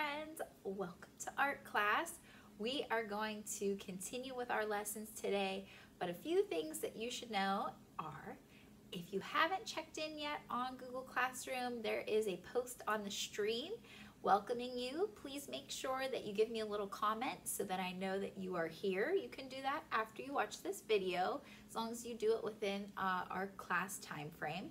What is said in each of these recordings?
friends, welcome to art class. We are going to continue with our lessons today, but a few things that you should know are, if you haven't checked in yet on Google Classroom, there is a post on the stream welcoming you. Please make sure that you give me a little comment so that I know that you are here. You can do that after you watch this video, as long as you do it within our class time frame.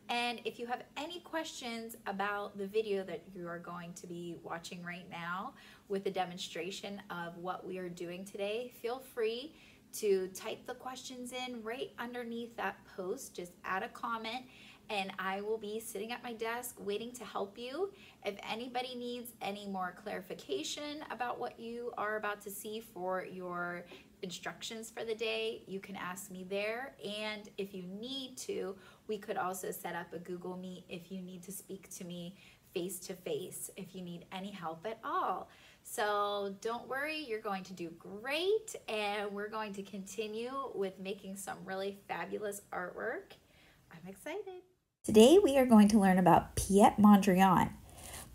And if you have any questions about the video that you are going to be watching right now with a demonstration of what we are doing today, feel free to type the questions in right underneath that post. Just add a comment and I will be sitting at my desk waiting to help you. If anybody needs any more clarification about what you are about to see for your instructions for the day, you can ask me there. And if you need to, we could also set up a Google Meet if you need to speak to me face to face, if you need any help at all. So don't worry, you're going to do great, and we're going to continue with making some really fabulous artwork. I'm excited. Today we are going to learn about Piet Mondrian.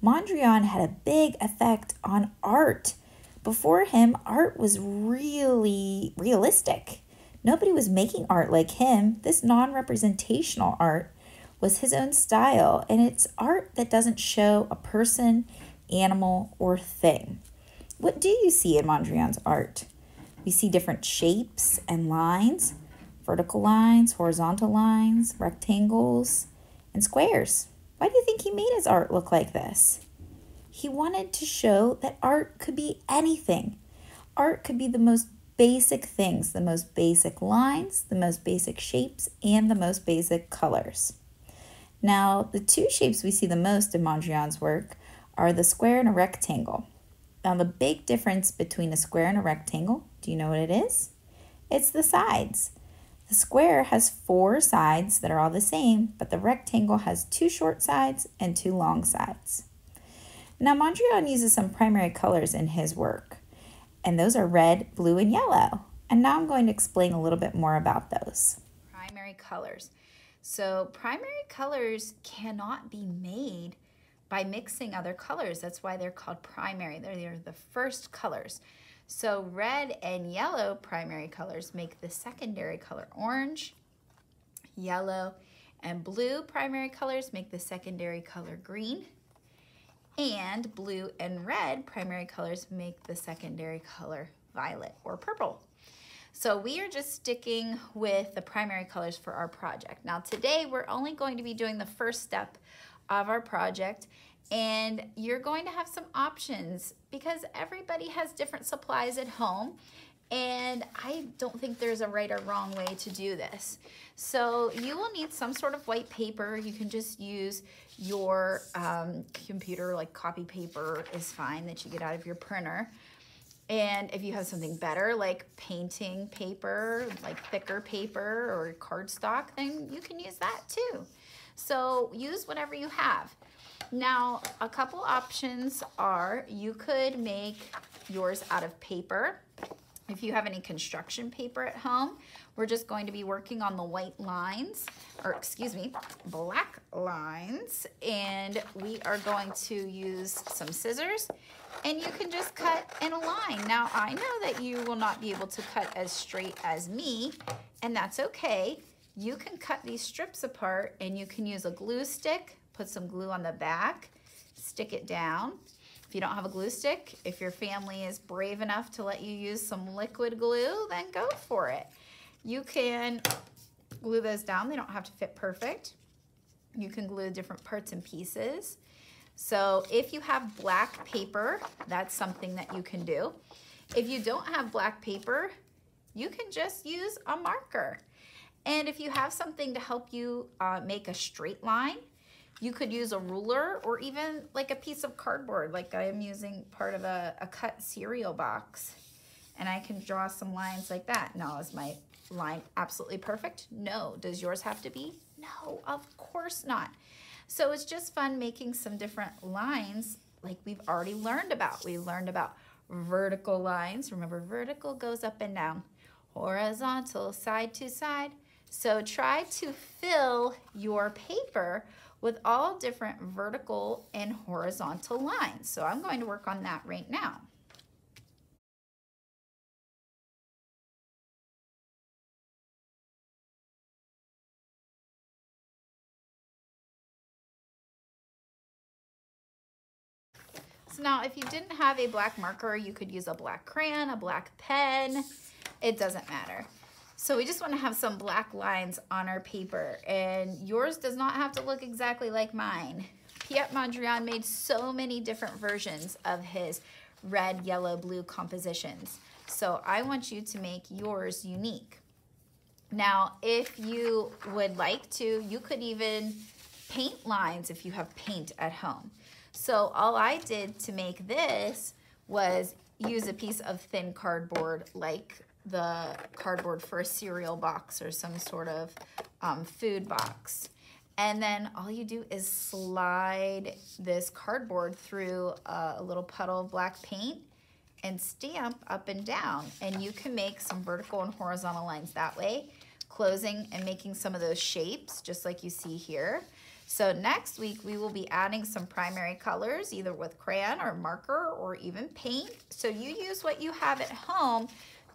Mondrian had a big effect on art. Before him, art was really realistic. Nobody was making art like him. This non-representational art was his own style, and it's art that doesn't show a person, animal, or thing. What do you see in Mondrian's art? We see different shapes and lines, vertical lines, horizontal lines, rectangles, and squares. Why do you think he made his art look like this? He wanted to show that art could be anything. Art could be the most basic things, the most basic lines, the most basic shapes, and the most basic colors. Now, the two shapes we see the most in Mondrian's work are the square and a rectangle. Now, the big difference between a square and a rectangle, do you know what it is? It's the sides. The square has 4 sides that are all the same, but the rectangle has 2 short sides and 2 long sides. Now, Mondrian uses some primary colors in his work, and those are red, blue, and yellow. And now I'm going to explain a little bit more about those. Primary colors. So primary colors cannot be made by mixing other colors. That's why they're called primary. They're the first colors. So red and yellow primary colors make the secondary color orange. Yellow and blue primary colors make the secondary color green. And blue and red primary colors make the secondary color violet or purple. So we are just sticking with the primary colors for our project. Now today we're only going to be doing the first step of our project, and you're going to have some options because everybody has different supplies at home, and I don't think there's a right or wrong way to do this. So you will need some sort of white paper. You can just use your computer, like copy paper is fine that you get out of your printer. And if you have something better, like painting paper, like thicker paper or cardstock, then you can use that too. So use whatever you have. Now, a couple options are you could make yours out of paper. If you have any construction paper at home, we're just going to be working on the white lines, or excuse me, black lines, and we are going to use some scissors, and you can just cut in a line. Now, I know that you will not be able to cut as straight as me, and that's okay. You can cut these strips apart, and you can use a glue stick, put some glue on the back, stick it down. If you don't have a glue stick, if your family is brave enough to let you use some liquid glue, then go for it. You can glue those down. They don't have to fit perfect. You can glue different parts and pieces. So if you have black paper, that's something that you can do. If you don't have black paper, you can just use a marker. And if you have something to help you make a straight line, you could use a ruler or even like a piece of cardboard, like I am using part of a cut cereal box. And I can draw some lines like that. Now, is my line absolutely perfect? No. Does yours have to be? No, of course not. So it's just fun making some different lines like we've already learned about. We learned about vertical lines. Remember, vertical goes up and down. Horizontal, side to side. So try to fill your paper with all different vertical and horizontal lines. So I'm going to work on that right now. So now if you didn't have a black marker, you could use a black crayon, a black pen. It doesn't matter. So we just want to have some black lines on our paper, and yours does not have to look exactly like mine. Piet Mondrian made so many different versions of his red, yellow, blue compositions. So I want you to make yours unique. Now, if you would like to, you could even paint lines if you have paint at home. So all I did to make this was use a piece of thin cardboard, like the cardboard for a cereal box or some sort of food box. And then all you do is slide this cardboard through a little puddle of black paint and stamp up and down. And you can make some vertical and horizontal lines that way, closing and making some of those shapes, just like you see here. So next week we will be adding some primary colors, either with crayon or marker or even paint. So you use what you have at home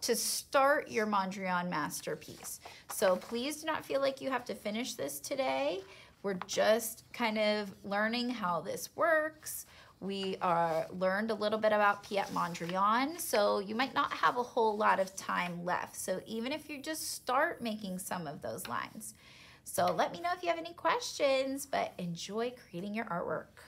to start your Mondrian masterpiece. So please do not feel like you have to finish this today. We're just kind of learning how this works. We learned a little bit about Piet Mondrian, so you might not have a whole lot of time left. So even if you just start making some of those lines. So let me know if you have any questions, but enjoy creating your artwork.